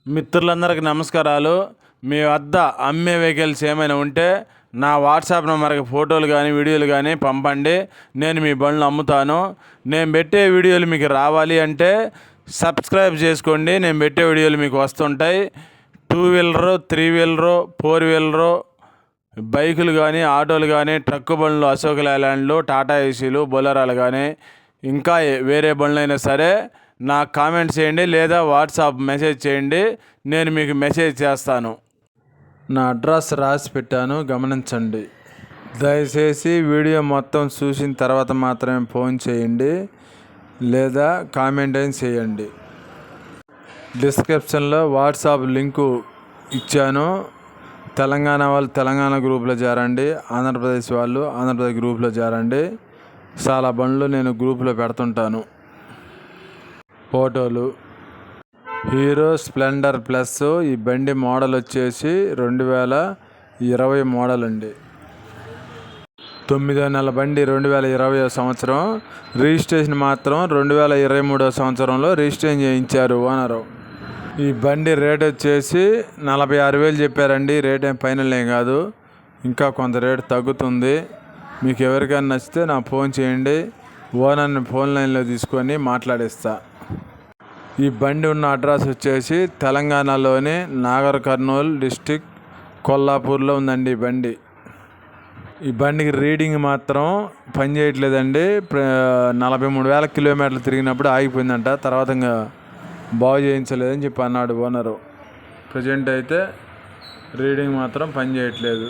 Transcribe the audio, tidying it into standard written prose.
మిత్రులందరికీ నమస్కారాలు. మీ వద్ద అమ్మే వెహికల్స్ ఏమైనా ఉంటే నా వాట్సాప్ నెంబర్కి ఫోటోలు కానీ వీడియోలు కానీ పంపండి. నేను మీ బండ్లు అమ్ముతాను. నేను పెట్టే వీడియోలు మీకు రావాలి అంటే సబ్స్క్రైబ్ చేసుకోండి. నేను పెట్టే వీడియోలు మీకు వస్తుంటాయి. 2 వీలరు, 3 వీలరు, 4 వీలరు బైకులు కానీ, ఆటోలు కానీ, ట్రక్కు బండ్లు, అశోక్ లేలాండ్లు, టాటా ఏసీలు, బొలెరోలు కానీ, ఇంకా వేరే బండ్లైనా సరే నాకు కామెంట్ చేయండి లేదా వాట్సాప్ మెసేజ్ చేయండి. నేను మీకు మెసేజ్ చేస్తాను. నా అడ్రస్ రాసి పెట్టాను, గమనించండి. దయచేసి వీడియో మొత్తం చూసిన తర్వాత మాత్రమే ఫోన్ చేయండి లేదా కామెంట్ అయినా చేయండి. డిస్క్రిప్షన్లో వాట్సాప్ లింకు ఇచ్చాను. తెలంగాణ వాళ్ళు తెలంగాణ గ్రూప్లో చేరండి, ఆంధ్రప్రదేశ్ వాళ్ళు ఆంధ్రప్రదేశ్ గ్రూప్లో చేరండి. చాలా బండ్లు నేను గ్రూప్లో పెడుతుంటాను. ఫోటోలు హీరో స్ప్లెండర్ ప్లస్. ఈ బండి మోడల్ వచ్చేసి 2020 మోడల్ అండి. 9వ నెల బండి, 2020 సంవత్సరం. రిజిస్ట్రేషన్ మాత్రం 2023 సంవత్సరంలో రిజిస్ట్రేషన్ చేయించారు ఓనరు. ఈ బండి రేట్ వచ్చేసి 46,000 చెప్పారండి. రేట్ ఏం ఫైనల్ ఏం కాదు, ఇంకా కొంత రేటు తగ్గుతుంది. మీకు ఎవరికైనా నచ్చితే నాకు ఫోన్ చేయండి. ఓనర్ని ఫోన్ లైన్లో తీసుకొని మాట్లాడిస్తా. ఈ బండి ఉన్న అడ్రస్ వచ్చేసి తెలంగాణలోని నాగర్ కర్నూల్ డిస్టిక్ కొల్లాపూర్లో ఉందండి ఈ బండి. ఈ బండికి రీడింగ్ మాత్రం పని చేయట్లేదండి. 43,000 కిలోమీటర్లు తిరిగినప్పుడు ఆగిపోయిందంట. తర్వాత ఇంకా బాగు చేయించలేదని చెప్పి అన్నాడు ఓనరు. ప్రజెంట్ అయితే రీడింగ్ మాత్రం పని చేయట్లేదు.